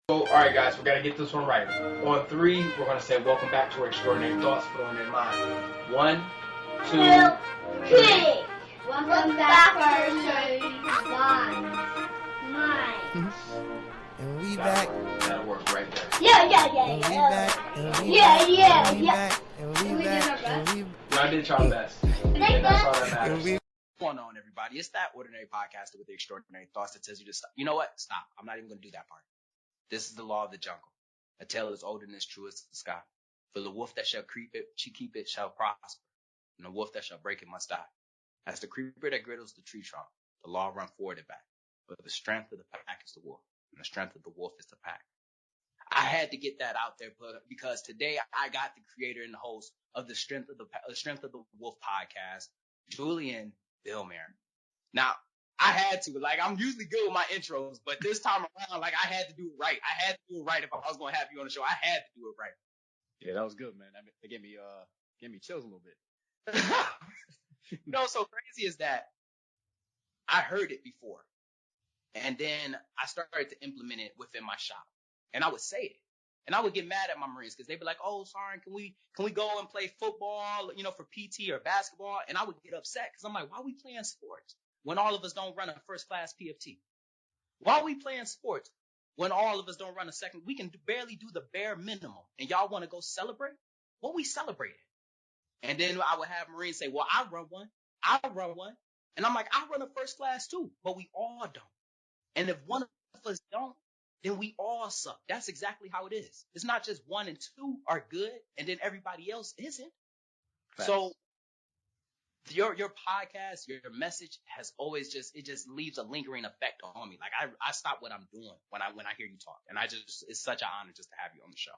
So, all right, guys, we got to get this one right. On three, we're going to say, welcome back to Extraordinary Thoughts Put on Their Mind. 1, 2, 3. Welcome back to our Mind. And we back. That'll work right there. Yeah. And we back. And we back. Y'all did y'all best. And that's all that matters. What's going on, everybody? It's that ordinary podcaster with the extraordinary thoughts that tells you to stop. You know what? Stop. I'm not even going to do that part. This is the law of the jungle. A tale is older and as true as the sky. For the wolf that shall keep it shall prosper. And the wolf that shall break it must die. As the creeper that griddles the tree trunk, the law run forward and back. But the strength of the pack is the wolf, and the strength of the wolf is the pack. I had to get that out there because today I got the creator and the host of the Strength of the Wolf podcast, Julian Billmair. Now, I had to, I'm usually good with my intros, but this time around, I had to do it right. I had to do it right if I was going to have you on the show. I had to do it right. Yeah, that was good, man. It gave me chills a little bit. So crazy is that I heard it before, and then I started to implement it within my shop, and I would say it, and I would get mad at my Marines because they'd be like, "Oh, Sarn, can we go and play football, for PT or basketball?" And I would get upset because I'm like, "Why are we playing sports when all of us don't run a first class PFT? Why are we playing sports when all of us don't run a second? We can barely do the bare minimum, and y'all want to go celebrate? What we celebrating?" And then I would have Marines say, "Well, I run one. And I'm like, "I run a first class too, but we all don't. And if one of us don't, then we all suck." That's exactly how it is. It's not just 1 and 2 are good, and then everybody else isn't. Facts. So your podcast, your message has always just leaves a lingering effect on me. I stop what I'm doing when I hear you talk, and it's such an honor just to have you on the show.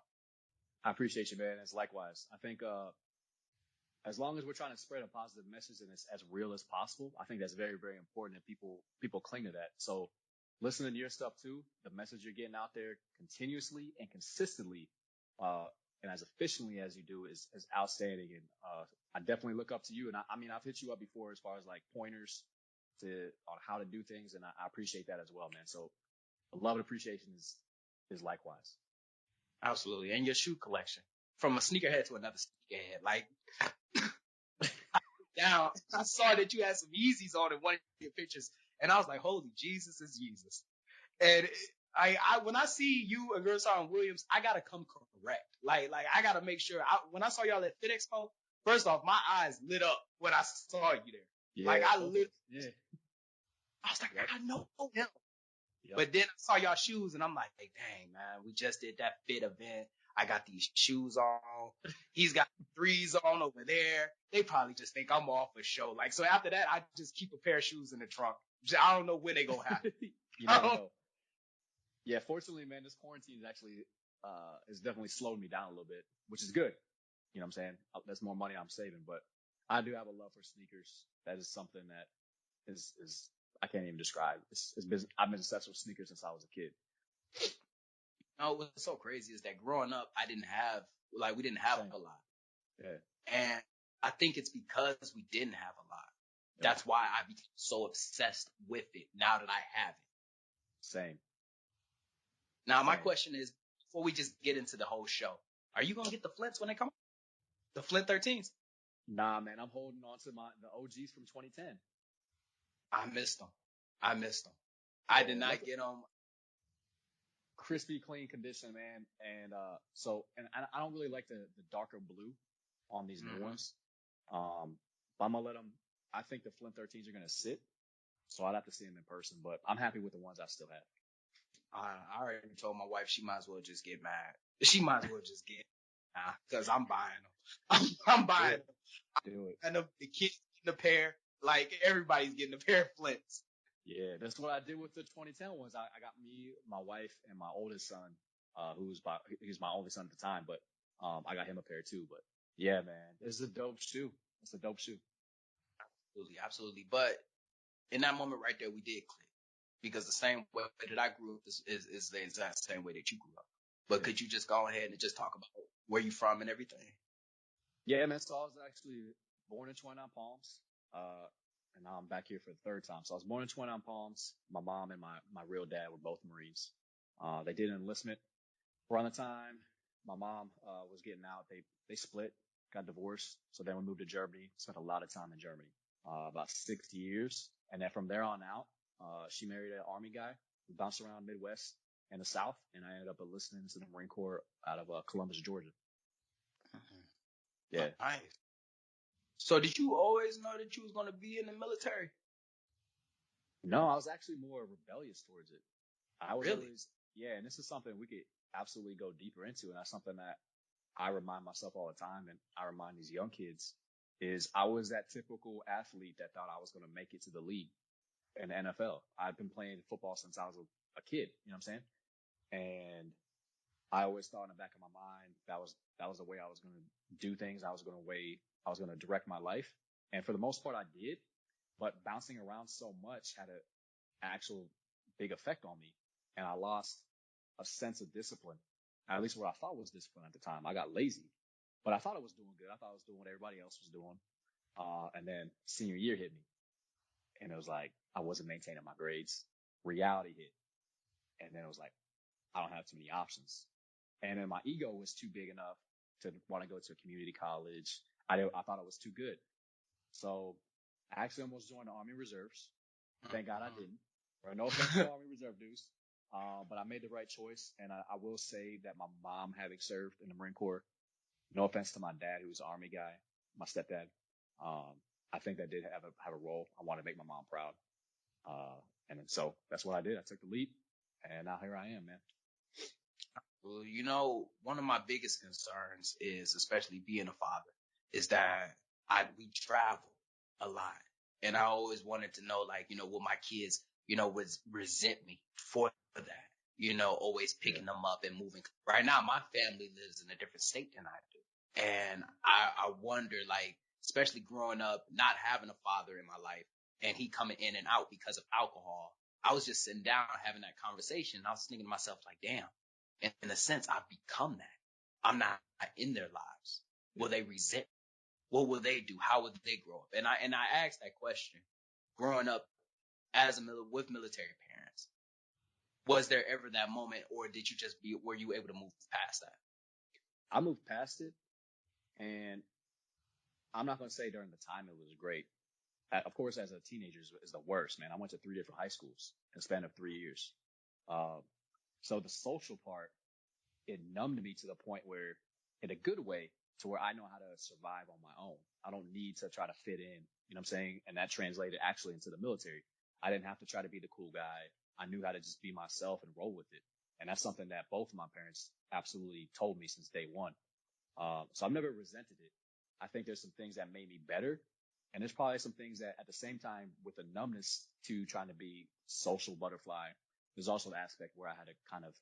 I appreciate you, man. It's likewise. I think as long as we're trying to spread a positive message and it's as real as possible, I think that's very, very important, and people cling to that. So listening to your stuff too, the message you're getting out there continuously and consistently, and as efficiently as you do is outstanding. And I definitely look up to you. And I mean, I've hit you up before as far as pointers on how to do things, and I appreciate that as well, man. So the love and appreciation is likewise. Absolutely. And your shoe collection, from a sneakerhead to another sneakerhead, down, I saw that you had some Yeezys on in one of your pictures, and I was like, "Holy Jesus is Jesus!" And I when I see you and Gerson Williams, I gotta come correct. I gotta make sure. When I saw y'all at Fit Expo, first off, my eyes lit up when I saw you there. Yeah, I lit. Yeah. I was like, I know him. Yep. But then I saw y'all shoes, and I'm like, "Hey, dang, man, we just did that Fit event. I got these shoes on. He's got threes on over there. They probably just think I'm off a show." So after that, I just keep a pair of shoes in the trunk. I don't know when they gonna happen. You never know. Yeah, fortunately, man, this quarantine is actually has definitely slowed me down a little bit, which is good. You know what I'm saying? That's more money I'm saving, but I do have a love for sneakers. That is something that is I can't even describe. I've been obsessed with sneakers since I was a kid. What's so crazy is that growing up, we didn't have a lot. Yeah. And I think it's because we didn't have a lot. Yeah. That's why I became so obsessed with it now that I have it. Same. Now, my question is, before we just get into the whole show, are you going to get the Flints when they come out? The Flint 13s? Nah, man, I'm holding on to the OGs from 2010. I missed them. I did not get them. Crispy, clean condition, man. And I don't really like the darker blue on these new ones. But I'm gonna let them. I think the Flint 13s are gonna sit, so I'd have to see them in person. But I'm happy with the ones I still have. I already told my wife she might as well just get mad. She might as well just get because I'm buying them. I'm buying them. Do it. And the kids getting a pair. Everybody's getting a pair of Flints. Yeah, that's what I did with the 2010 ones. I got me, my wife, and my oldest son, he was my only son at the time, but I got him a pair too. But yeah, man, it's a dope shoe. Absolutely. But in that moment right there, we did click, because the same way that I grew up is the exact same way that you grew up. But could you just go ahead and just talk about where you from and everything? Yeah, man. So I was actually born in 29 Palms. And now I'm back here for the third time. So I was born in 29 Palms. My mom and my real dad were both Marines. They did an enlistment around the time my mom, was getting out. They split, got divorced. So then we moved to Germany, spent a lot of time in Germany, about 6 years. And then from there on out, she married an army guy. We bounced around Midwest and the South, and I ended up enlisting into the Marine Corps out of Columbus, Georgia. Yeah. Nice. So did you always know that you was going to be in the military? No, I was actually more rebellious towards it. I was Really? always, yeah, and this is something we could absolutely go deeper into, and that's something that I remind myself all the time, and I remind these young kids, is I was that typical athlete that thought I was going to make it to the league in the NFL. I've been playing football since I was a kid, you know what I'm saying? And I always thought in the back of my mind that was the way I was going to do things. I was going to direct my life. And for the most part, I did. But bouncing around so much had an actual big effect on me. And I lost a sense of discipline, at least what I thought was discipline at the time. I got lazy, but I thought I was doing good. I thought I was doing what everybody else was doing. And then senior year hit me, and it was like I wasn't maintaining my grades. Reality hit. And then it was like, I don't have too many options. And then my ego was too big enough to want to go to a community college. I thought it was too good. So I actually almost joined the Army Reserves. Thank God I didn't. Right? No offense to Army Reserve dudes. But I made the right choice. And I will say that my mom, having served in the Marine Corps, no offense to my dad, who was an Army guy, my stepdad, I think that did have a role. I wanted to make my mom proud. And so that's what I did. I took the leap, and now here I am, man. Well, you know, one of my biggest concerns is, especially being a father, is that we travel a lot. And I always wanted to know, like, you know, will my kids, you know, resent me for that, you know, always picking them up and moving. Right now, my family lives in a different state than I do. And I wonder, like, especially growing up, not having a father in my life and he coming in and out because of alcohol. I was just sitting down having that conversation. And I was thinking to myself, like, damn, in a sense, I've become that. I'm not in their lives. Will they resent me? What will they do? How would they grow up? And I asked that question growing up with military parents. Was there ever that moment, or were you able to move past that? I moved past it, and I'm not going to say during the time it was great. Of course, as a teenager is the worst, man. I went to 3 different high schools in the span of 3 years. So the social part, it numbed me to the point where, in a good way, to where I know how to survive on my own. I don't need to try to fit in, you know what I'm saying? And that translated actually into the military. I didn't have to try to be the cool guy. I knew how to just be myself and roll with it. And that's something that both of my parents absolutely told me since day one. So I've never resented it. I think there's some things that made me better. And there's probably some things that at the same time, with the numbness to trying to be social butterfly, there's also the aspect where I had to kind of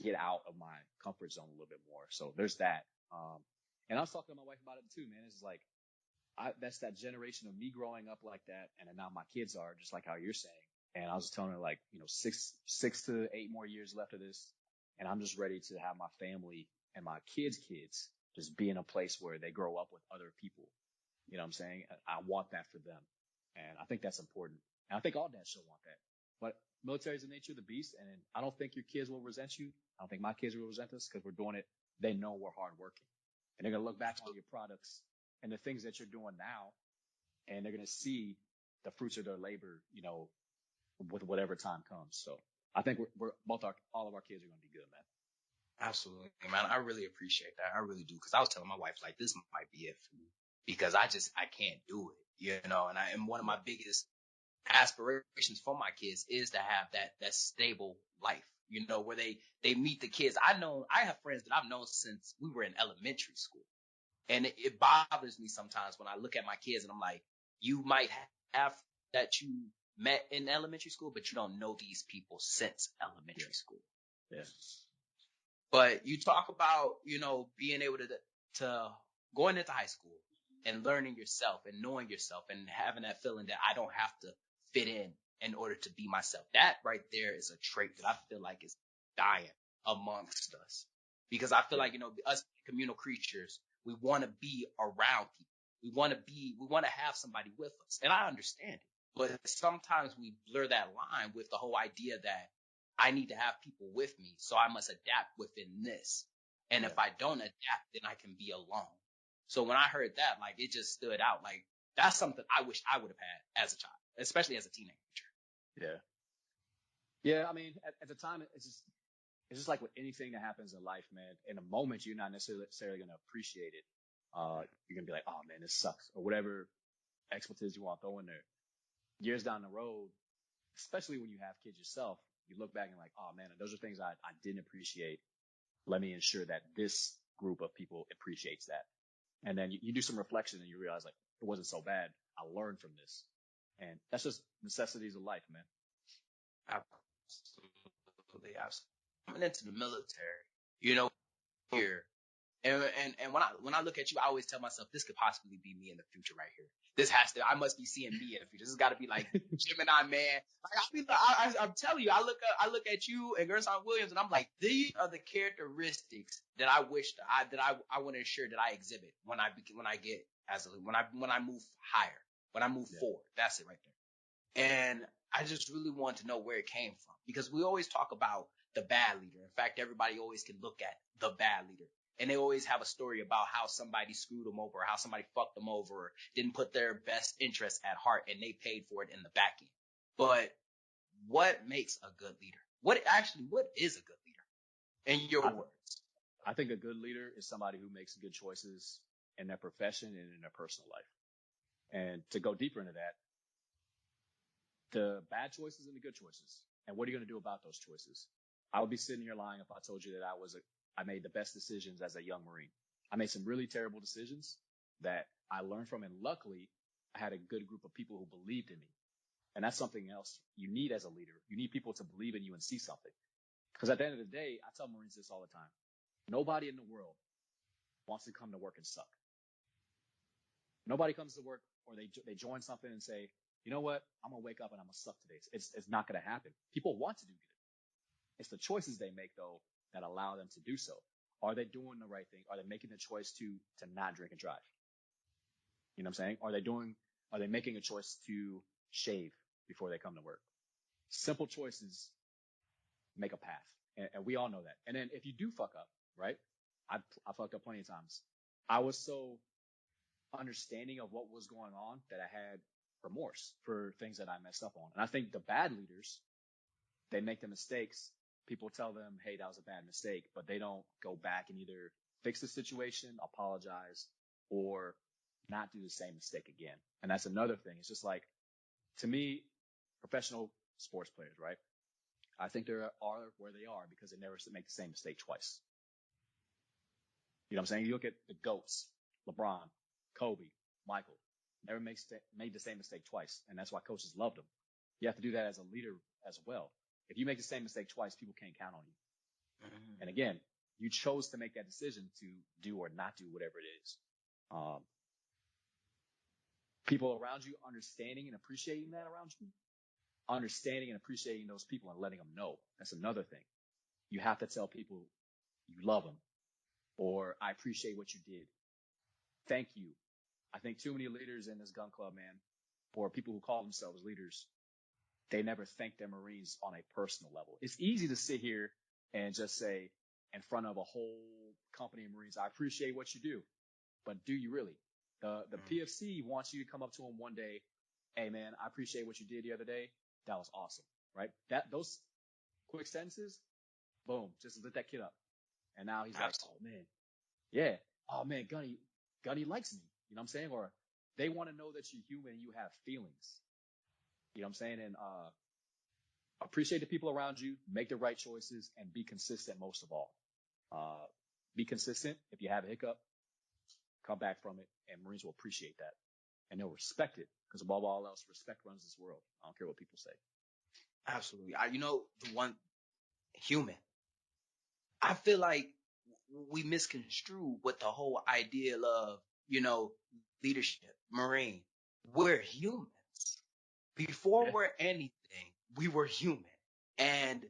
get out of my comfort zone a little bit more. So there's that. And I was talking to my wife about it too, man. It's like, that's that generation of me growing up like that. And then now my kids are just like how you're saying. And I was telling her, like, you know, 6 to 8 more years left of this. And I'm just ready to have my family and my kids' kids just be in a place where they grow up with other people. You know what I'm saying? I want that for them. And I think that's important. And I think all dads should want that. But military is the nature of the beast. And I don't think your kids will resent you. I don't think my kids will resent us because we're doing it. They know we're hardworking. And they're going to look back on your products and the things that you're doing now. And they're going to see the fruits of their labor, you know, with whatever time comes. So I think all of our kids are going to be good, man. Absolutely, man. I really appreciate that. I really do. Cause I was telling my wife, like, this might be it for me because I can't do it, you know, and one of my biggest aspirations for my kids is to have that stable life, you know, where they meet the kids. I have friends that I've known since we were in elementary school. And it bothers me sometimes when I look at my kids and I'm like, you might have that you met in elementary school, but you don't know these people since elementary school. Yeah. But you talk about, you know, being able to going into high school and learning yourself and knowing yourself and having that feeling that I don't have to fit in order to be myself. That right there is a trait that I feel like is dying amongst us. Because I feel like, you know, us communal creatures, we want to be around people. We want to have somebody with us. And I understand it. But sometimes we blur that line with the whole idea that I need to have people with me, so I must adapt within this. And if I don't adapt, then I can be alone. So when I heard that, like, it just stood out. Like, that's something I wish I would have had as a child, especially as a teenager. Yeah. Yeah. I mean, at the time, it's just like with anything that happens in life, man. In a moment, you're not necessarily going to appreciate it. You're going to be like, oh man, this sucks, or whatever expletives you want to throw in there. Years down the road, especially when you have kids yourself, you look back and like, oh man, those are things I didn't appreciate. Let me ensure that this group of people appreciates that. And then you do some reflection and you realize like, it wasn't so bad. I learned from this. And that's just necessities of life, man. Absolutely. Coming into the military, you know, here. And when I look at you, I always tell myself, this could possibly be me in the future right here. I must be seeing me in the future. This has got to be like Gemini man. Like I'm telling you, I look at you and Gunnery Sergeant Williams, and I'm like, these are the characteristics that I wish that I want to ensure that I exhibit when I move higher, when I move forward. That's it right there. And I just really want to know where it came from, because we always talk about the bad leader. In fact, everybody always can look at the bad leader. And they always have a story about how somebody screwed them over, or how somebody fucked them over, or didn't put their best interests at heart, and they paid for it in the back end. But what makes a good leader? What is a good leader in your words? I think a good leader is somebody who makes good choices in their profession and in their personal life. And to go deeper into that, the bad choices and the good choices. And what are you going to do about those choices? I would be sitting here lying if I told you that I made the best decisions as a young Marine. I made some really terrible decisions that I learned from, and luckily I had a good group of people who believed in me. And that's something else you need as a leader. You need people to believe in you and see something. Because at the end of the day, I tell Marines this all the time. Nobody in the world wants to come to work and suck. Nobody comes to work or they join something and say, you know what? I'm going to wake up and I'm going to suck today. It's not going to happen. People want to do good. It's the choices they make, though, that allow them to do so. Are they doing the right thing? Are they making the choice to not drink and drive? You know what I'm saying? Are they making a choice to shave before they come to work? Simple choices make a path. And we all know that. And then if you do fuck up, right? I fucked up plenty of times. I was so understanding of what was going on that I had remorse for things that I messed up on. And I think the bad leaders, they make the mistakes. People tell them, hey, that was a bad mistake, but they don't go back and either fix the situation, apologize, or not do the same mistake again. And that's another thing. It's just like, to me, professional sports players, right? I think they are where they are because they never make the same mistake twice. You know what I'm saying? You look at the GOATs, LeBron, Kobe, Michael, never made the same mistake twice. And that's why coaches loved them. You have to do that as a leader as well. If you make the same mistake twice, people can't count on you. Mm-hmm. And again, you chose to make that decision to do or not do whatever it is. People around you understanding and appreciating that around you, understanding and appreciating those people and letting them know. That's another thing. You have to tell people you love them, or I appreciate what you did. Thank you. I think too many leaders in this gun club, man, or people who call themselves leaders, they never thank their Marines on a personal level. It's easy to sit here and just say in front of a whole company of Marines, I appreciate what you do. But do you really? The PFC wants you to come up to them one day. Hey man, I appreciate what you did the other day. That was awesome, right? Those quick sentences, boom, just lit that kid up. And now he's like, oh man, yeah. Oh man, Gunny likes me. You know what I'm saying? Or they want to know that you're human and you have feelings. You know what I'm saying? And appreciate the people around you, make the right choices, and be consistent most of all. Be consistent. If you have a hiccup, come back from it, and Marines will appreciate that. And they'll respect it, because above all else, respect runs this world. I don't care what people say. Absolutely. The one human, I feel like we misconstrue what the whole idea of, leadership, Marine. We're humans. Before we're anything, we were human. And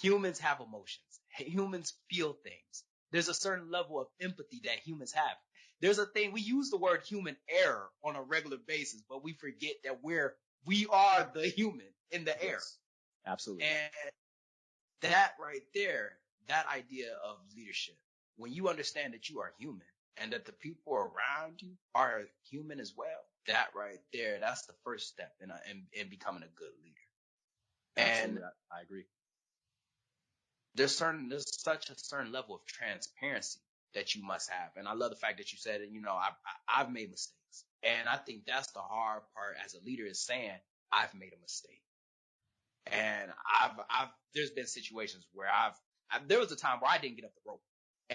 humans have emotions. Humans feel things. There's a certain level of empathy that humans have. There's a thing, we use the word human error on a regular basis, but we forget that we are the human in the air. Absolutely. And that right there, that idea of leadership, when you understand that you are human and that the people around you are human as well, that right there, that's the first step in becoming a good leader. Absolutely, And I agree. there's such a certain level of transparency that you must have. And I love the fact that you said, I've made mistakes. And I think that's the hard part as a leader is saying, I've made a mistake. And there's been situations where there was a time where I didn't get up the rope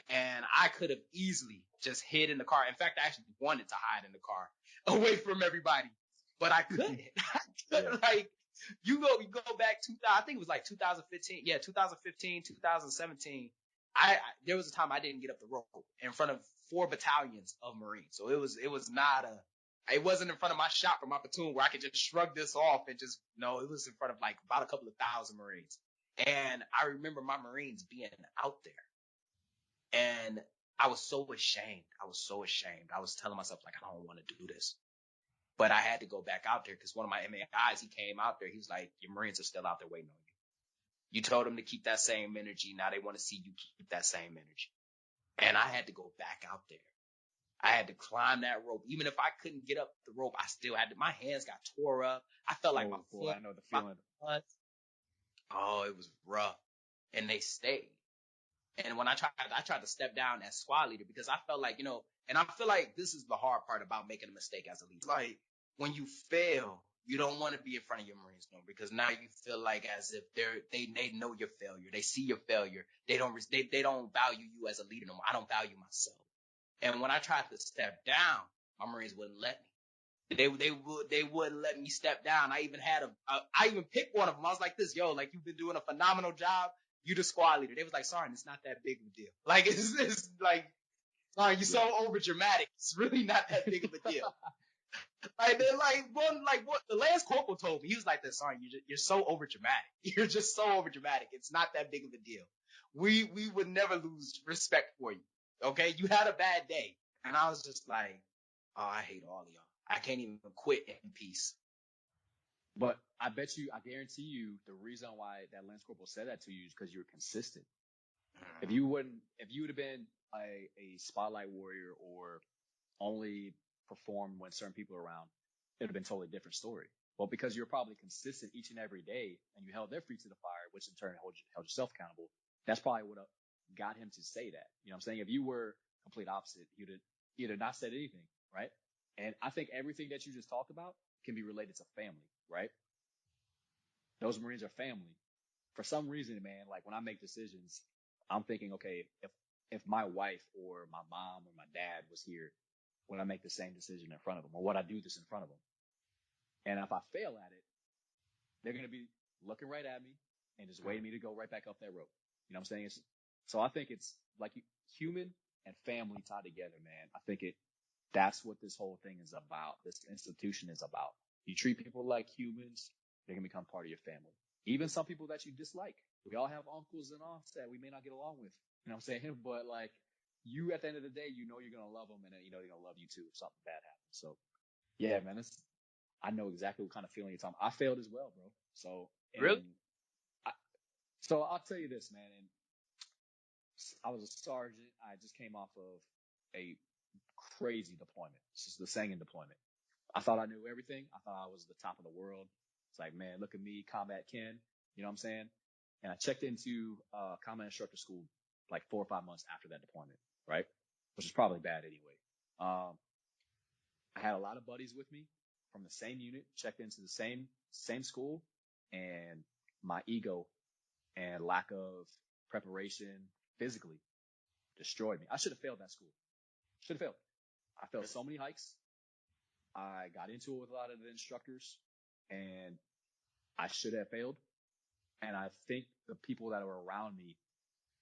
and I could have easily just hid in the car. In fact, I actually wanted to hide in the car away from everybody, but I couldn't. Like, you go back 2000, I think it was like 2015. Yeah, 2015, 2017. There was a time I didn't get up the rope in front of 4 battalions of Marines. So it wasn't in front of my shop or my platoon where I could just shrug this off and just, no, it was in front of like about a couple of thousand Marines. And I remember my Marines being out there and I was so ashamed. I was telling myself like, I don't want to do this. But I had to go back out there because one of my MAIs, he came out there. He was like, your Marines are still out there waiting on you. You told them to keep that same energy. Now they want to see you keep that same energy. And I had to go back out there. I had to climb that rope. Even if I couldn't get up the rope, I still had to. My hands got tore up. I felt like my foot. I know the feeling. Oh, it was rough. And they stayed. And when I tried to step down as squad leader because I felt like, and I feel like this is the hard part about making a mistake as a leader. Like when you fail, you don't want to be in front of your Marines no more because now you feel like as if they know your failure. They see your failure. They don't value you as a leader no more. I don't value myself. And when I tried to step down, my Marines wouldn't let me. They wouldn't let me step down. I even picked one of them. I was like this, yo, like you've been doing a phenomenal job. You the squad leader. They was like, Sergeant, it's not that big of a deal. Like it's like, Sergeant, you're so over dramatic. It's really not that big of a deal. Like they're like what the last corporal told me. He was like this, Sergeant, you're so over dramatic. You're just so over dramatic. It's not that big of a deal. We would never lose respect for you. Okay, you had a bad day, and I was just like, oh, I hate all of y'all. I can't even quit in peace. But I guarantee you, the reason why that Lance Corporal said that to you is because you were consistent. If you would have been a spotlight warrior or only performed when certain people are around, it would have been a totally different story. Well, because you're probably consistent each and every day and you held their feet to the fire, which in turn held yourself accountable, that's probably what got him to say that. You know what I'm saying? If you were complete opposite, he'd have not said anything, right? And I think everything that you just talked about can be related to family, right? Those Marines are family. For some reason, man, like when I make decisions, I'm thinking, okay, if my wife or my mom or my dad was here, would I make the same decision in front of them or would I do this in front of them? And if I fail at it, they're going to be looking right at me and just waiting me to go right back up that rope. You know what I'm saying? So I think it's like human and family tied together, man. I think that's what this whole thing is about. This institution is about. You treat people like humans, they're going to become part of your family. Even some people that you dislike. We all have uncles and aunts that we may not get along with. You know what I'm saying? But like you, at the end of the day, you're going to love them and they're going to love you too if something bad happens. So yeah, man, I know exactly what kind of feeling you're talking about. I failed as well, bro. So Really? So I'll tell you this, man. And I was a sergeant. I just came off of a crazy deployment. This is the Sangin deployment. I thought I knew everything. I thought I was the top of the world. It's like, man, look at me, Combat Ken. You know what I'm saying? And I checked into combat instructor school like 4 or 5 months after that deployment, right? Which is probably bad anyway. I had a lot of buddies with me from the same unit, checked into the same school, and my ego and lack of preparation physically destroyed me. I should have failed that school. Should have failed. I failed so many hikes. I got into it with a lot of the instructors and I should have failed. And I think the people that were around me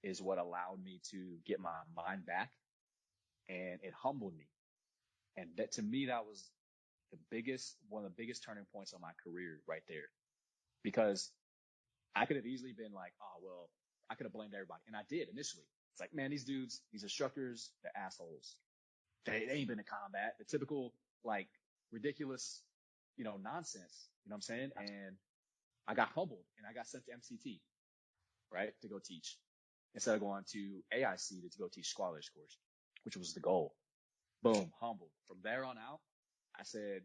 is what allowed me to get my mind back and it humbled me. And that to me, that was one of the biggest turning points of my career right there, because I could have easily been like, oh, well, I could have blamed everybody. And I did initially. It's like, man, these instructors, they're assholes. They ain't been in combat. The typical, like, ridiculous, nonsense. You know what I'm saying? And I got humbled and I got sent to MCT. right, to go teach instead of going to AIC to go teach scholar's course, which was the goal. Boom, humbled. From there on out, I said,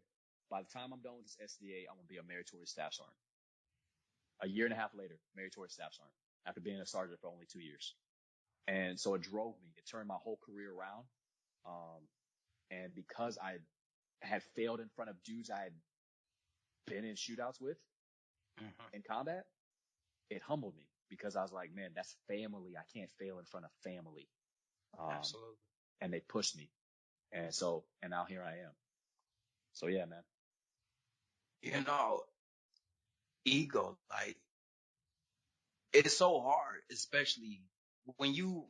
by the time I'm done with this SDA, I'm going to be a meritorious staff sergeant. A year and a half later, meritorious staff sergeant after being a sergeant for only 2 years. And so it drove me. It turned my whole career around. And because I had failed in front of dudes I had been in shootouts with in combat, it humbled me because I was like, man, that's family. I can't fail in front of family. Absolutely. And they pushed me. And now here I am. So yeah, man. You know, ego, like, it's so hard, especially when you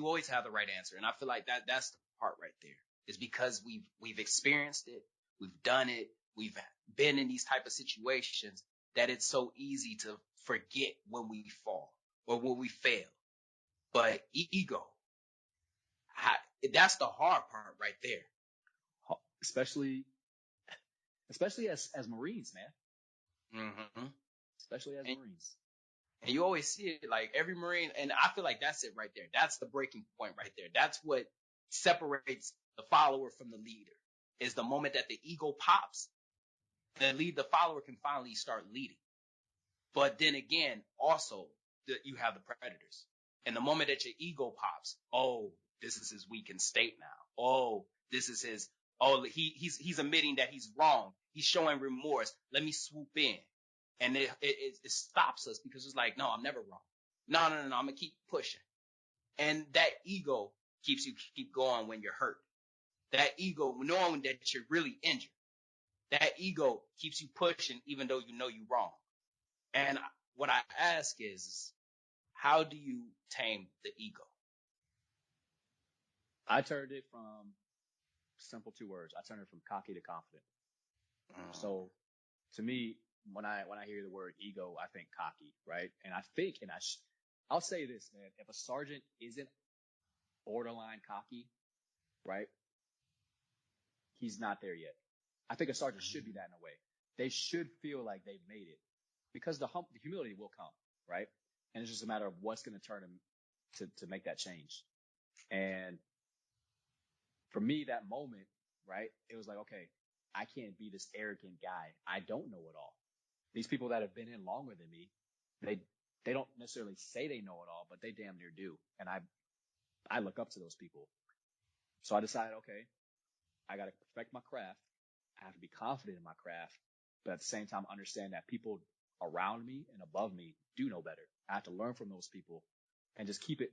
always have the right answer. And I feel like that's the part right there. It's because we've experienced it, we've done it, we've been in these type of situations that it's so easy to forget when we fall or when we fail. But ego, that's the hard part right there. Especially as Marines, man. Mm-hmm. Especially as Marines. And you always see it, like every Marine, and I feel like that's it right there. That's the breaking point right there. That's what separates the follower from the leader, is the moment that the ego pops, the follower can finally start leading. But then again, also, you have the predators. And the moment that your ego pops, oh, this is his weakened state now. Oh, this is his, he's admitting that he's wrong. He's showing remorse. Let me swoop in. And it stops us because it's like, no, I'm never wrong. No, I'm going to keep pushing. And that ego keeps you keep going when you're hurt. That ego, knowing that you're really injured. That ego keeps you pushing even though you know you're wrong. And what I ask is how do you tame the ego? I turned it from simple 2 words. I turned it from cocky to confident. So to me, when I hear the word ego, I think cocky, right? And I think, I'll say this, man, if a sergeant isn't borderline cocky, right, he's not there yet. I think a sergeant should be that in a way. They should feel like they've made it because the humility will come, right? And it's just a matter of what's going to turn them to make that change. And for me, that moment, right, it was like, okay, I can't be this arrogant guy. I don't know it all. These people that have been in longer than me, they don't necessarily say they know it all, but they damn near do. And I look up to those people. So I decided, okay, I got to perfect my craft. I have to be confident in my craft, but at the same time, understand that people around me and above me do know better. I have to learn from those people and just keep it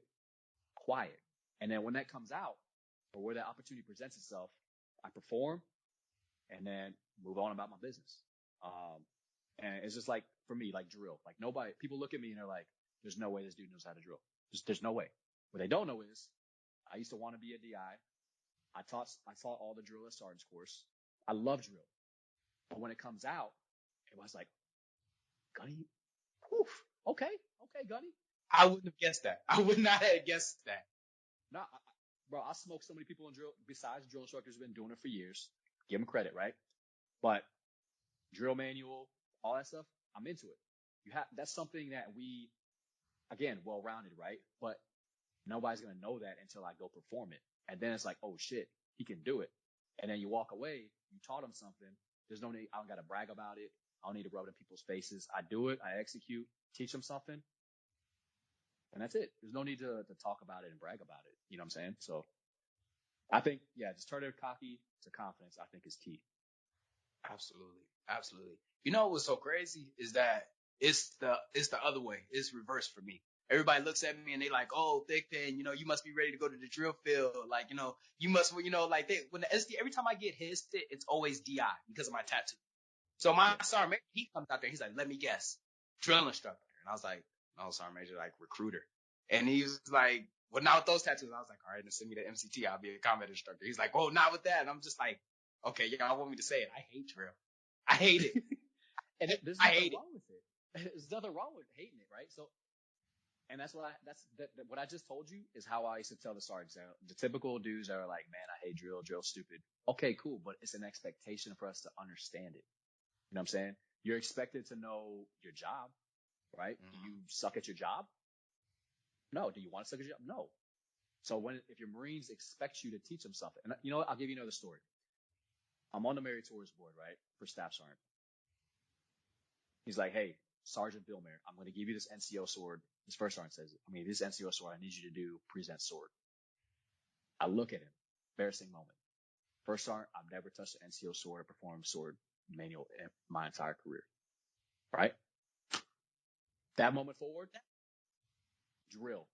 quiet. And then when that comes out or where that opportunity presents itself, I perform and then move on about my business. And it's just like, for me, like drill. Like people look at me and they're like, there's no way this dude knows how to drill. There's no way. What they don't know is I used to want to be a DI. I taught all the drill at sergeant's course. I love drill. But when it comes out, it was like, Gunny, whew, okay, Gunny. I wouldn't have guessed that. I would not have guessed that. No, bro, I smoked so many people in drill, besides drill instructors who've been doing it for years. Give them credit, right? But drill manual, all that stuff, I'm into it. That's something that we, again, well-rounded, right? But nobody's going to know that until I go perform it. And then it's like, oh shit, he can do it. And then you walk away, you taught him something. There's no need, I don't got to brag about it. I don't need to rub it in people's faces. I do it, I execute, teach them something. And that's it. There's no need to talk about it and brag about it. You know what I'm saying? So I think, yeah, just turn it cocky to confidence, I think is key. Absolutely. Absolutely. You know what's so crazy is that it's the other way. It's reversed for me. Everybody looks at me and they like, oh, Thick Pen, you must be ready to go to the drill field. Like, you must, like when the SD, every time I get hissed, it's always DI because of my tattoo. So my sergeant major, he comes out there. He's like, let me guess, drill instructor. And I was like, no, sergeant major, like recruiter. And he was like, well, not with those tattoos. I was like, all right, then send me to MCT. I'll be a combat instructor. He's like, oh, not with that. And I'm just like, okay, y'all want me to say it. I hate drill. I hate it. And there's nothing wrong with it. There's nothing wrong with hating it, right? So, and that's what what I just told you is how I used to tell the sergeants. The typical dudes are like, man, I hate drill. Drill's stupid. Okay, cool. But it's an expectation for us to understand it. You know what I'm saying? You're expected to know your job, right? Mm-hmm. You suck at your job. No. Do you want to suck a job? No. So if your Marines expect you to teach them something, and you know what? I'll give you another story. I'm on the meritorious board, right, for Staff Sergeant. He's like, hey, Sergeant Billmair, I'm going to give you this NCO sword. His first sergeant says, this NCO sword, I need you to do present sword. I look at him, embarrassing moment. First sergeant, I've never touched an NCO sword or performed sword manual in my entire career, right? That moment forward, drill.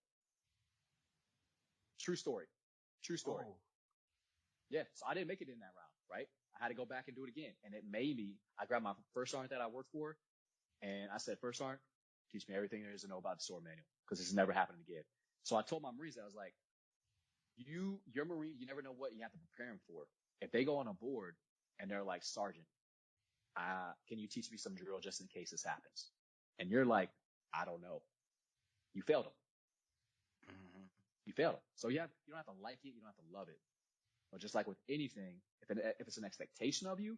True story. Oh. Yeah, so I didn't make it in that round, right? I had to go back and do it again. And it made me, I grabbed my first sergeant that I worked for, and I said, first sergeant, teach me everything there is to know about the sword manual, because this is never happening again. So I told my Marines that I was like, you're Marine, you never know what you have to prepare them for. If they go on a board and they're like, Sergeant, can you teach me some drill just in case this happens? And you're like, I don't know. You failed them. Mm-hmm. You failed them. So you don't have to like it. You don't have to love it. But just like with anything, if it's an expectation of you,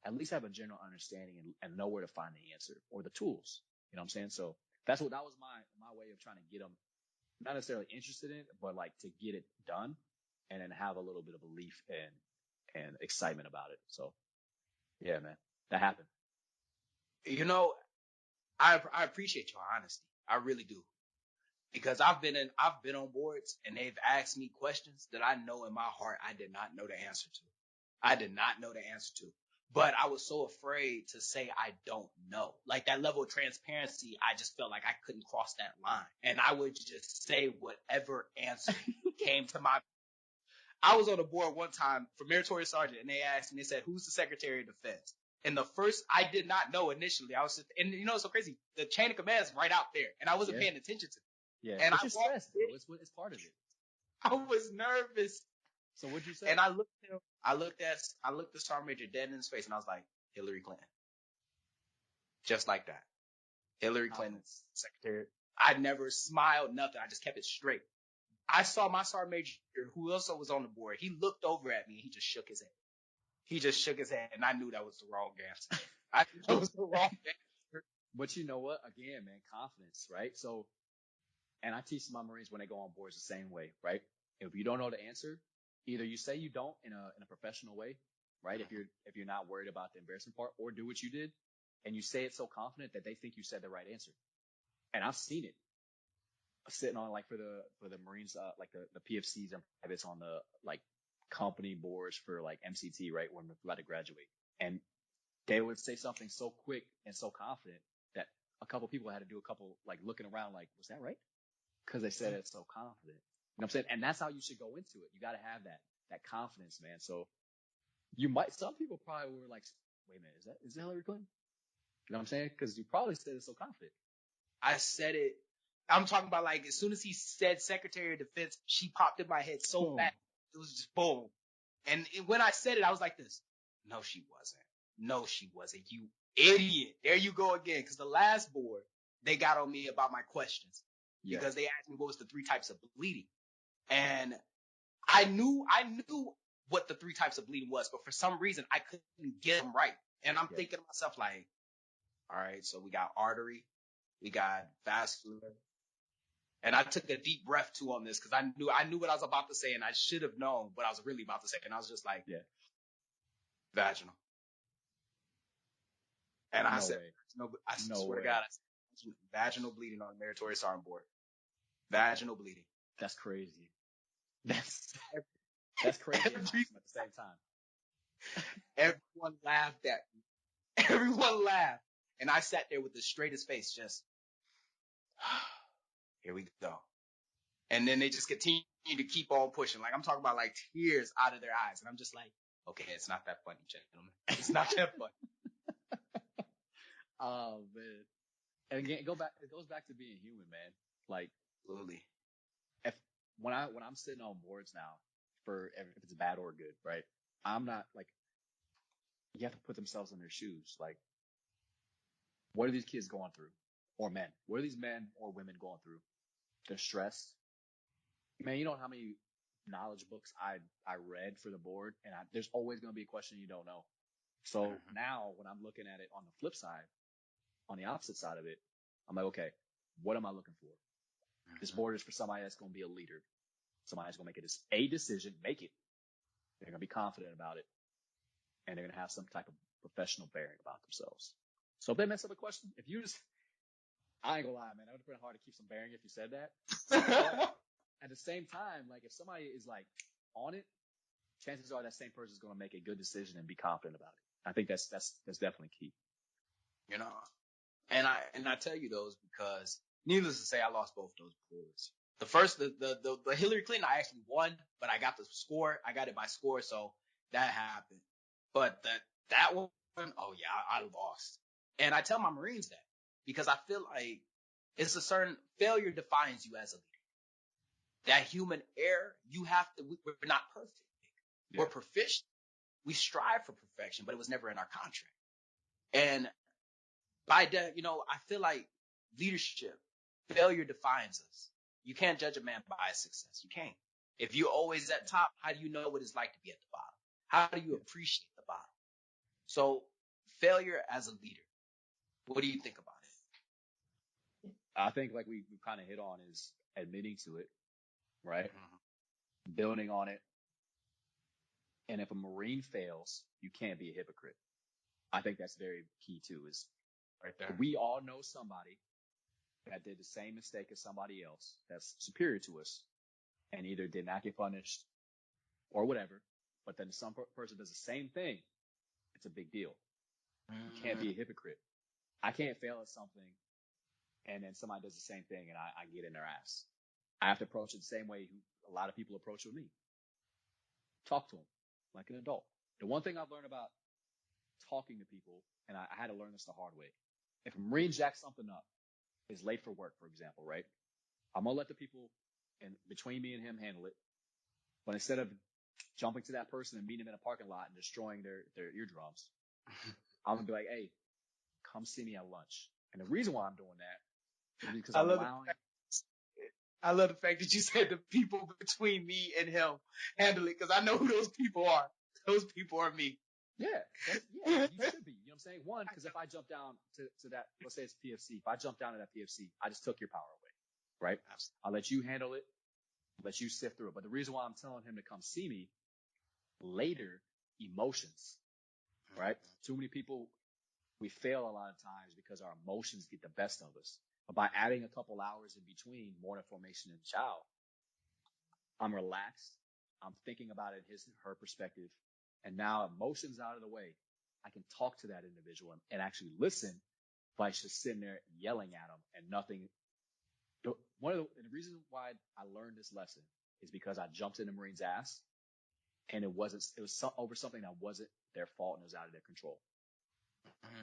at least have a general understanding and know where to find the answer or the tools. You know what I'm saying? So that was my way of trying to get them not necessarily interested in it, but like to get it done and then have a little bit of belief and excitement about it. So yeah, man, that happened. You know, I appreciate your honesty. I really do. Because I've been on boards and they've asked me questions that I know in my heart I did not know the answer to. I did not know the answer to. But I was so afraid to say I don't know. Like that level of transparency, I just felt like I couldn't cross that line. And I would just say whatever answer came to my. I was on a board one time for Meritorious Sergeant, and they asked me, they said, who's the Secretary of Defense? And the first, I did not know initially. I was just, and you know, it's so crazy. The chain of command is right out there, and I wasn't paying attention to it. Yeah, and but you're stressed, bro. It's part of it. I was nervous. So what'd you say? And I looked at him. I looked at Sergeant Major dead in his face, and I was like, Hillary Clinton. Just like that. Hillary Clinton's secretary. I never smiled, nothing. I just kept it straight. I saw my Sergeant Major, who also was on the board. He looked over at me, and he just shook his head. He just shook his head, and I knew that was the wrong answer. I knew that was the wrong answer. But you know what? Again, man, confidence, right? So, and I teach my Marines when they go on boards the same way, right? If you don't know the answer, either you say you don't in a professional way, right? If you're not worried about the embarrassment part, or do what you did, and you say it so confident that they think you said the right answer. And I've seen it sitting on like for the Marines, like the PFCs and privates on the like company boards for like MCT, right? When we're about to graduate, and they would say something so quick and so confident that a couple people had to do a couple like looking around like, was that right? Because they said it so confident. You know what I'm saying? And that's how you should go into it. You got to have that confidence, man. So some people probably were like, wait a minute, is that Hillary Clinton? You know what I'm saying? Because you probably said it so confident. I said it. I'm talking about like as soon as he said Secretary of Defense, she popped in my head so fast. It was just boom. And when I said it, I was like this. No, she wasn't. No, she wasn't. You idiot. There you go again. Because the last board, they got on me about my questions. Yeah. Because they asked me what was the 3 types of bleeding. And I knew what the 3 types of bleeding was, but for some reason I couldn't get them right. And I'm thinking to myself like, all right, so we got artery, we got vascular. And I took a deep breath too on this because I knew what I was about to say, and I should have known what I was really about to say. And I was just like, vaginal. And I said, I swear to God, I said, vaginal bleeding on the Meritorious Sergeant board. Vaginal bleeding. That's crazy. That's crazy at the same time. Everyone laughed at me. Everyone laughed. And I sat there with the straightest face, just, here we go. And then they just continue to keep on pushing. Like I'm talking about like tears out of their eyes. And I'm just like, okay, it's not that funny, gentlemen. It's not that funny. Oh man. And again, it goes back to being human, man. Like, absolutely. When I'm sitting on boards now if it's bad or good, right? I'm not like, you have to put themselves in their shoes. Like, what are these kids going through? Or men? What are these men or women going through? They're stressed. Man, you know how many knowledge books I read for the board, and there's always going to be a question you don't know. So now when I'm looking at it on the flip side, on the opposite side of it, I'm like, okay, what am I looking for? This board is for somebody that's going to be a leader. Somebody that's going to make a decision, make it. They're going to be confident about it. And they're going to have some type of professional bearing about themselves. So if they mess up a question, if you just, I ain't gonna lie, man, that would have been hard to keep some bearing if you said that. But at the same time, like if somebody is like on it, chances are that same person is going to make a good decision and be confident about it. I think that's definitely key. You know, and I tell you those because needless to say, I lost both those boards. The first, the Hillary Clinton, I actually won, but I got the score. I got it by score, so that happened. But that one, oh yeah, I lost. And I tell my Marines that because I feel like it's a certain failure defines you as a leader. That human error, we're not perfect. Yeah. We're proficient. We strive for perfection, but it was never in our contract. And by that, I feel like leadership, failure defines us. You can't judge a man by his success. You can't. If you're always at top, how do you know what it's like to be at the bottom? How do you appreciate the bottom? So failure as a leader, what do you think about it? I think like we kind of hit on is admitting to it, right? Mm-hmm. Building on it. And if a Marine fails, you can't be a hypocrite. I think that's very key too, is right there. We all know somebody that did the same mistake as somebody else that's superior to us and either did not get punished or whatever, but then some person does the same thing. It's a big deal. You can't be a hypocrite. I can't fail at something and then somebody does the same thing and I get in their ass. I have to approach it the same way a lot of people approach it with me. Talk to them like an adult. The one thing I've learned about talking to people, and I had to learn this the hard way. If a Marine jacks something up, is late for work, for example, right? I'm going to let the people in between me and him handle it. But instead of jumping to that person and meeting them in a parking lot and destroying their eardrums, I'm going to be like, hey, come see me at lunch. And the reason why I'm doing that is because I love the fact that you said the people between me and him handle it because I know who those people are. Those people are me. Yeah, you should be. You know what I'm saying? One, because if I jump down to that, let's say it's PFC. If I jump down to that PFC, I just took your power away, right? I'll let you handle it, let you sift through it. But the reason why I'm telling him to come see me later, emotions, right? Too many people, we fail a lot of times because our emotions get the best of us. But by adding a couple hours in between morning formation and chow, I'm relaxed. I'm thinking about it in her perspective. And now emotions out of the way, I can talk to that individual and actually listen by just sitting there yelling at them and nothing. The reason why I learned this lesson is because I jumped in the Marine's ass and it was over something that wasn't their fault and it was out of their control.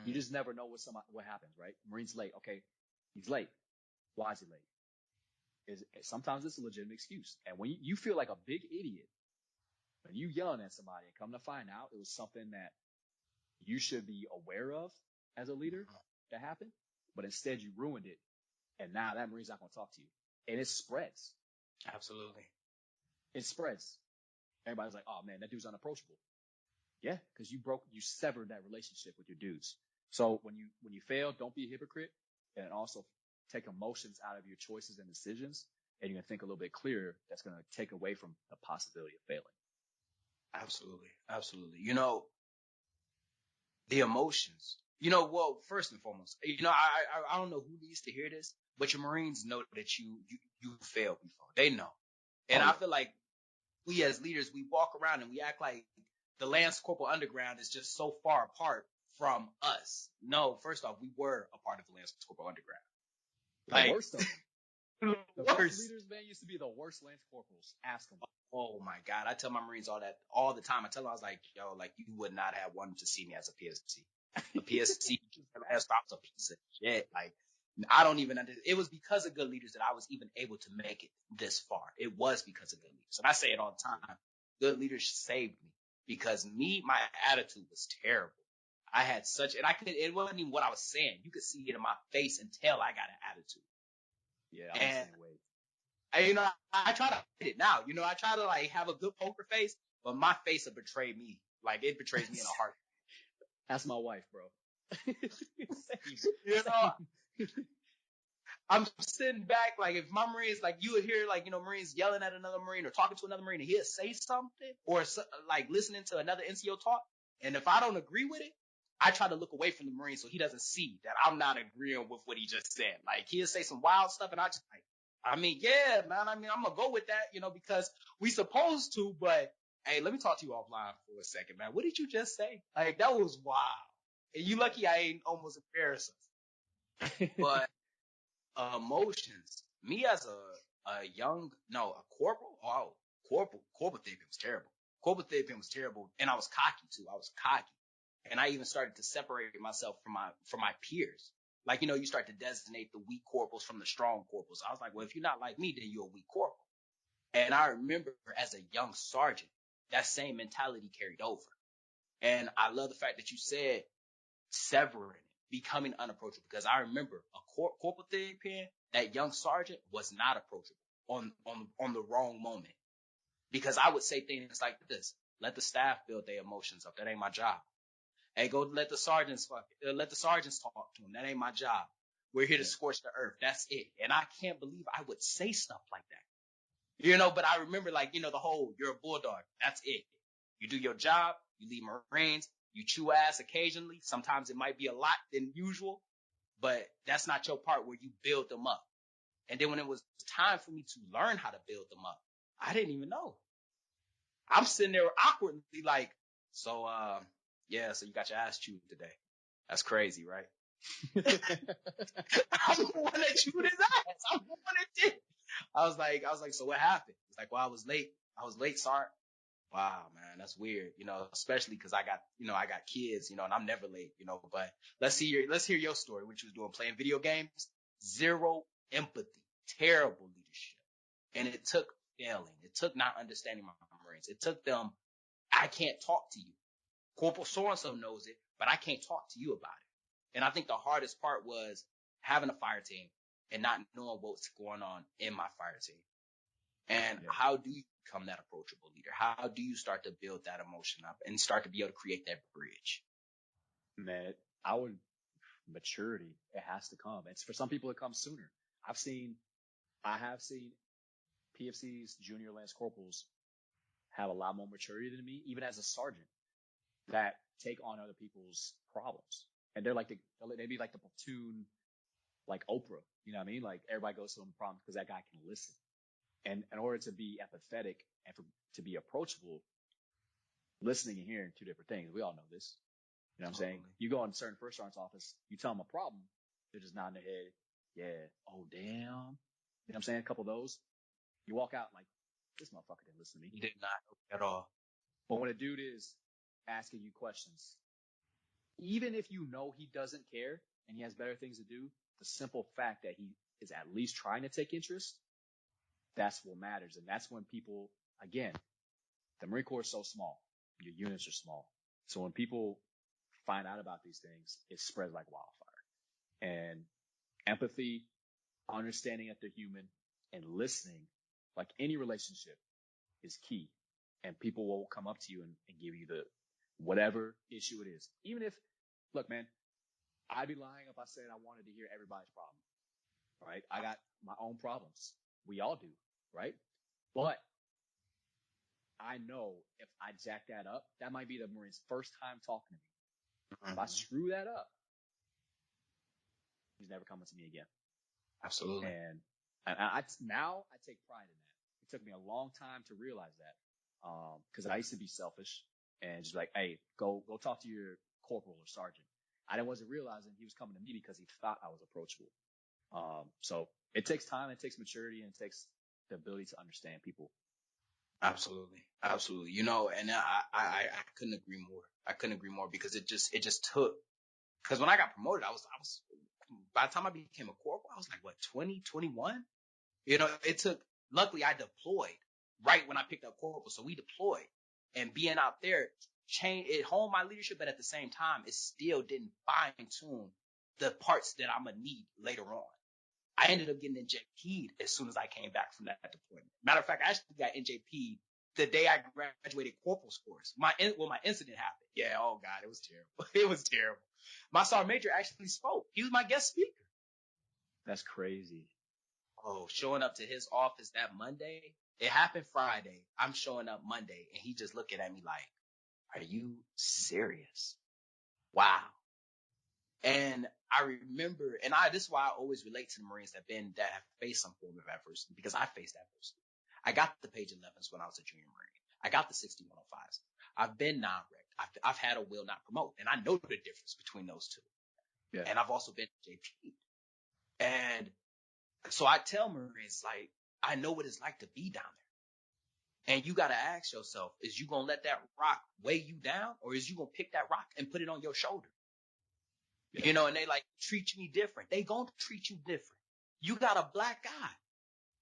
You just never know what happens, right? Marine's late. Okay. He's late. Why is he late? Sometimes it's a legitimate excuse. And when you feel like a big idiot, when you yelling at somebody and come to find out it was something that you should be aware of as a leader that happened, but instead you ruined it. And now that Marine's not going to talk to you. And it spreads. Absolutely. It spreads. Everybody's like, oh man, that dude's unapproachable. Yeah, because you severed that relationship with your dudes. So when you fail, don't be a hypocrite and also take emotions out of your choices and decisions. And you're going to think a little bit clearer. That's going to take away from the possibility of failing. Absolutely. Absolutely. The emotions, well, first and foremost, I don't know who needs to hear this, but your Marines know that you failed before. They know. And I feel like we as leaders, we walk around and we act like the Lance Corporal Underground is just so far apart from us. No, first off, we were a part of the Lance Corporal Underground. The worst of them. The worst leaders, man, used to be the worst Lance Corporals. Ask them. Oh my God. I tell my Marines all the time. I tell them, I was like, yo, like you would not have wanted to see me as a PSC. A PSC stops a piece of shit. Like, I don't even understand. It was because of good leaders that I was even able to make it this far. It was because of good leaders. And I say it all the time. Good leaders saved me because my attitude was terrible. I had it wasn't even what I was saying. You could see it in my face and tell I got an attitude. Yeah, I'm the same way. I try to hide it now. I try to like have a good poker face, but my face will betray me. Like it betrays me in a heart. That's my wife, bro. I'm sitting back, like if my Marines, like you would hear like, Marines yelling at another Marine or talking to another Marine and he'll say something or like listening to another NCO talk. And if I don't agree with it, I try to look away from the Marine so he doesn't see that I'm not agreeing with what he just said. Like he'll say some wild stuff and I just like, yeah, man. I'm going to go with that, because we supposed to, but hey, let me talk to you offline for a second, man. What did you just say? Like that was wild. And you lucky I ain't almost embarrassed us. But emotions. Me as a corporal. Oh, corporal therapy was terrible. Corporal therapy was terrible, and I was cocky too. I was cocky, and I even started to separate myself from my peers. Like you start to designate the weak corporals from the strong corporals. I was like, well, if you're not like me, then you're a weak corporal. And I remember as a young sergeant, that same mentality carried over. And I love the fact that you said severing it, becoming unapproachable, because I remember a corporal therapy, that young sergeant was not approachable on the wrong moment, because I would say things like this: let the staff build their emotions up. That ain't my job. Hey, go let the sergeants talk to them. That ain't my job. We're here to scorch the earth. That's it. And I can't believe I would say stuff like that. But I remember the whole, you're a bulldog. That's it. You do your job. You leave Marines. You chew ass occasionally. Sometimes it might be a lot than usual, but that's not your part where you build them up. And then when it was time for me to learn how to build them up, I didn't even know. I'm sitting there awkwardly like, so you got your ass chewed today. That's crazy, right? I'm the one that chewed his ass. I'm the one that did. I was like, so what happened? It's like, well, I was late, Sergeant. Wow, man, that's weird, especially because I got kids, and I'm never late, but let's hear your story. What you was doing, playing video games? Zero empathy, terrible leadership. And it took failing. It took not understanding my Marines. It took them, I can't talk to you. Corporal so-and-so knows it, but I can't talk to you about it. And I think the hardest part was having a fire team and not knowing what's going on in my fire team. And how do you become that approachable leader? How do you start to build that emotion up and start to be able to create that bridge? Man, maturity, it has to come. And for some people, it comes sooner. I have seen PFC's junior lance corporals have a lot more maturity than me, even as a sergeant, that take on other people's problems. And they're they be like the platoon, like Oprah, you know what I mean? Like everybody goes through the problems because that guy can listen. And in order to be empathetic and to be approachable, listening and hearing two different things. We all know this. You know what I'm saying? You go in a certain first sergeant's office, you tell them a problem, they're just nodding their head. Yeah. Oh, damn. You know what I'm saying? A couple of those. You walk out like, this motherfucker didn't listen to me. He did not at all. But when a dude is asking you questions, even if you know he doesn't care and he has better things to do, the simple fact that he is at least trying to take interest, that's what matters. And that's when people, again, the Marine Corps is so small. Your units are small. So when people find out about these things, it spreads like wildfire. And empathy, understanding that they're human, and listening, like any relationship, is key. And people will come up to you and give you the whatever issue it is. Even if, look, man, I'd be lying if I said I wanted to hear everybody's problem, right? I got my own problems. We all do, right? But I know if I jack that up, that might be the Marine's first time talking to me. If I screw that up, he's never coming to me again. Absolutely. And I now I take pride in that. It took me a long time to realize that. Cause I used to be selfish and just like, hey, go talk to your corporal or sergeant. I wasn't realizing he was coming to me because he thought I was approachable. So it takes time, it takes maturity, and it takes the ability to understand people. Absolutely. Absolutely. And I couldn't agree more. I couldn't agree more because it just took, because when I got promoted, I was, by the time I became a corporal, I was like, what, 20, 21? It took, luckily I deployed right when I picked up corporal. So we deployed, and being out there it honed my leadership, but at the same time, it still didn't fine tune the parts that I'm going to need later on. I ended up getting NJP'd as soon as I came back from that deployment. Matter of fact, I actually got NJP'd the day I graduated corporal's course. My incident happened. Yeah, oh God, it was terrible. It was terrible. My sergeant major actually spoke. He was my guest speaker. That's crazy. Oh, showing up to his office that Monday. It happened Friday. I'm showing up Monday and he just looking at me like, are you serious? Wow. And I remember, and this is why I always relate to the Marines that have faced some form of adversity, because I faced adversity. I got the page 11s when I was a junior Marine. I got the 6105s. I've been non-rec. I've had a will not promote, and I know the difference between those two. Yeah. And I've also been JP. And so I tell Marines, like, I know what it's like to be down there. And you got to ask yourself, is you going to let that rock weigh you down, or is you going to pick that rock and put it on your shoulder? Yeah. You know, and they like treat me different. They going to treat you different. You got a black eye.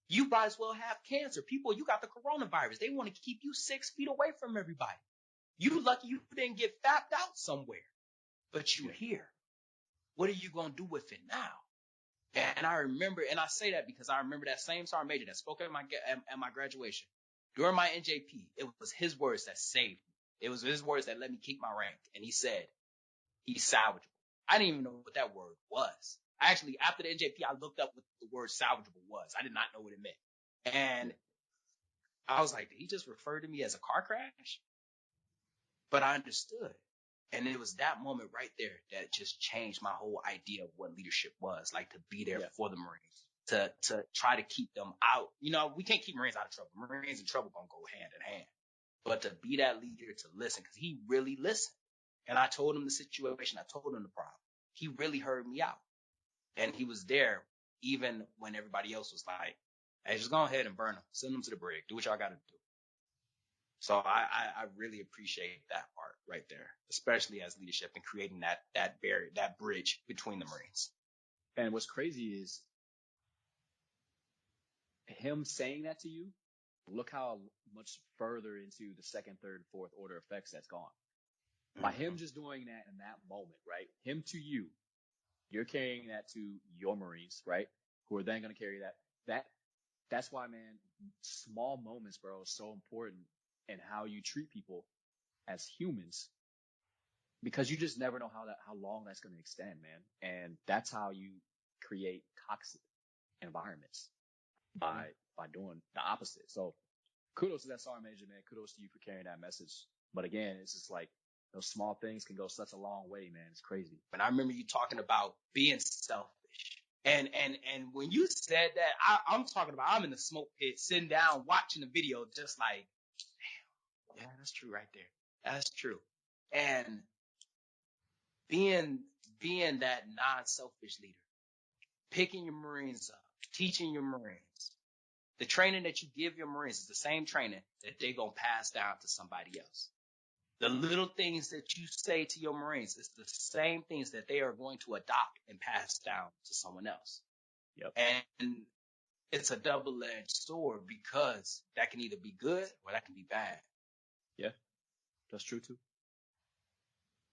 You might as well have cancer. People, you got the coronavirus. They want to keep you 6 feet away from everybody. You lucky you didn't get fapped out somewhere, but you here. What are you going to do with it now? And I remember, and I say that because I remember that same sergeant major that spoke at my graduation. During my NJP, it was his words that saved me. It was his words that let me keep my rank. And he said, he's salvageable. I didn't even know what that word was. Actually, after the NJP, I looked up what the word salvageable was. I did not know what it meant. And I was like, did he just refer to me as a car crash? But I understood. And it was that moment right there that just changed my whole idea of what leadership was, like to be there for the Marines, to try to keep them out. You know, we can't keep Marines out of trouble. Marines in trouble gonna go hand in hand. But to be that leader, to listen, because he really listened. And I told him the situation. I told him the problem. He really heard me out. And he was there even when everybody else was like, hey, just go ahead and burn them. Send them to the brig. Do what y'all got to do. So I really appreciate that part right there, especially as leadership and creating that barrier, that bridge between the Marines. And what's crazy is him saying that to you. Look how much further into the second, third, fourth order effects that's gone. By him just doing that in that moment, right? Him to you, you're carrying that to your Marines, right? Who are then going to carry that. That's why, man, small moments, bro, is so important in how you treat people as humans, because you just never know how long that's going to extend, man. And that's how you create toxic environments by doing the opposite. So kudos to that sergeant major, man. Kudos to you for carrying that message. But again, it's just like those small things can go such a long way, man. It's crazy. And I remember you talking about being selfish. And when you said that, I'm talking about, I'm in the smoke pit, sitting down, watching the video, just like, damn, yeah, that's true right there. That's true. And being that non-selfish leader, picking your Marines up, teaching your Marines, the training that you give your Marines is the same training that they're going to pass down to somebody else. The little things that you say to your Marines is the same things that they are going to adopt and pass down to someone else. Yep. And it's a double-edged sword, because that can either be good or that can be bad. Yeah, that's true too.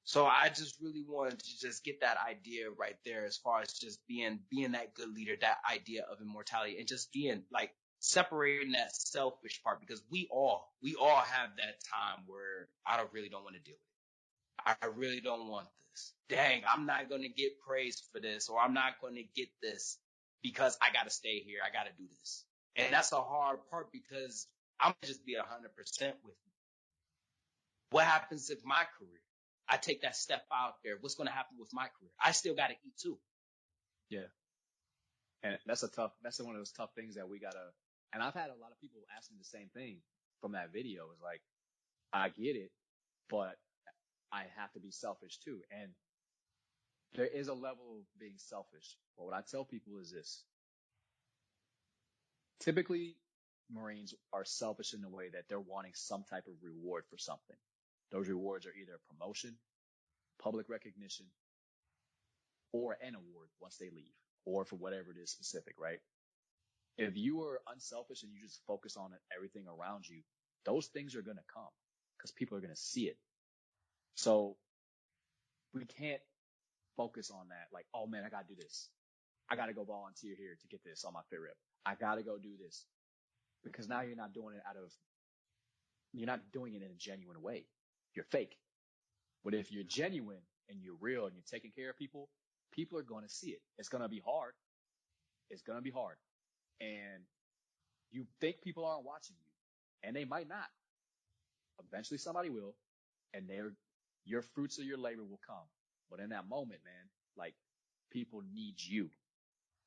So I just really wanted to just get that idea right there, as far as just being that good leader, that idea of immortality, and just being like separating that selfish part, because we all have that time where I really don't want to deal with it. I really don't want this. Dang, I'm not going to get praised for this, or I'm not going to get this because I got to stay here. I got to do this. And that's a hard part, because I'm going to just be 100% with you. What happens if my career, I take that step out there? What's going to happen with my career? I still got to eat too. Yeah. And that's one of those tough things that we gotta, and I've had a lot of people ask me the same thing from that video. It's like, I get it, but I have to be selfish too. And there is a level of being selfish. But what I tell people is this. Typically, Marines are selfish in the way that they're wanting some type of reward for something. Those rewards are either promotion, public recognition, or an award once they leave, or for whatever it is specific, right? If you are unselfish and you just focus on everything around you, those things are going to come because people are going to see it. So we can't focus on that. Like, oh man, I got to do this. I got to go volunteer here to get this on my fit rep. I got to go do this, because now you're not doing it you're not doing it in a genuine way. You're fake. But if you're genuine and you're real and you're taking care of people, people are going to see it. It's going to be hard. It's going to be hard. And you think people aren't watching you, and they might not. Eventually somebody will, and your fruits of your labor will come. But in that moment, man, like, people need you.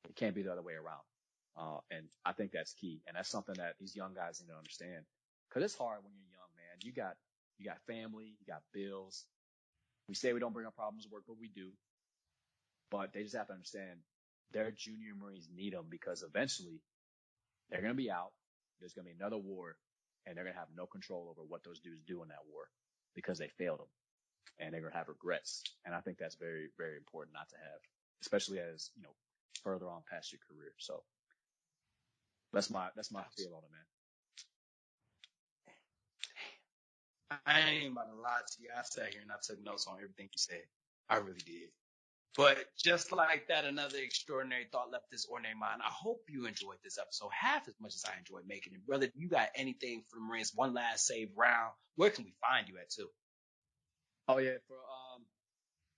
It can't be the other way around. And I think that's key. And that's something that these young guys need to understand. Cause it's hard when you're young, man. You got family, you got bills. We say we don't bring up problems at work, but we do. But they just have to understand their junior Marines need them, because eventually they're going to be out. There's going to be another war, and they're going to have no control over what those dudes do in that war because they failed them, and they're going to have regrets. And I think that's very, very important not to have, especially as, further on past your career. So that's my feel on it, man. I ain't about to lie to you. I sat here and I took notes on everything you said. I really did. But just like that, another extraordinary thought left this ordinary mind. I hope you enjoyed this episode half as much as I enjoyed making it. Brother, if you got anything for the Marines, one last save round, where can we find you at too? Oh yeah,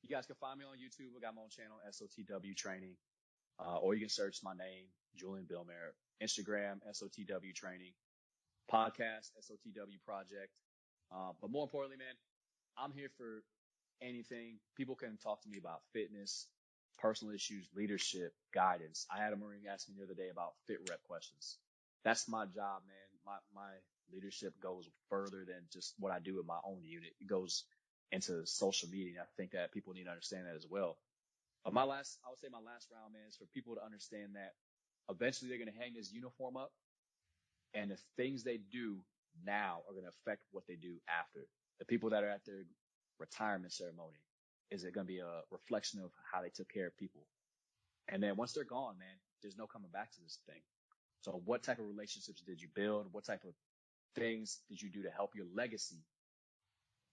you guys can find me on YouTube. I got my own channel, SOTW Training, or you can search my name, Julian Billmair. Instagram, SOTW Training. Podcast, SOTW Project. But more importantly, man, I'm here for anything. People can talk to me about fitness, personal issues, leadership, guidance. I had a Marine ask me the other day about fit rep questions. That's my job, man. My leadership goes further than just what I do in my own unit. It goes into social media. I think that people need to understand that as well. But I would say my last round, man, is for people to understand that eventually they're going to hang this uniform up, and the things they do now are going to affect what they do after. The people that are at their retirement ceremony, is it going to be a reflection of how they took care of people? And then once they're gone, man, there's no coming back to this thing. So what type of relationships did you build? What type of things did you do to help your legacy?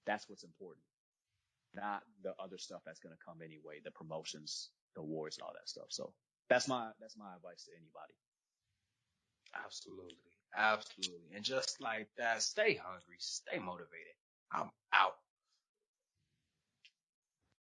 That's what's important, not the other stuff that's going to come anyway, the promotions, the awards, and all that stuff. So that's my advice to anybody. Absolutely. Absolutely. And just like that, stay hungry, stay motivated. I'm out.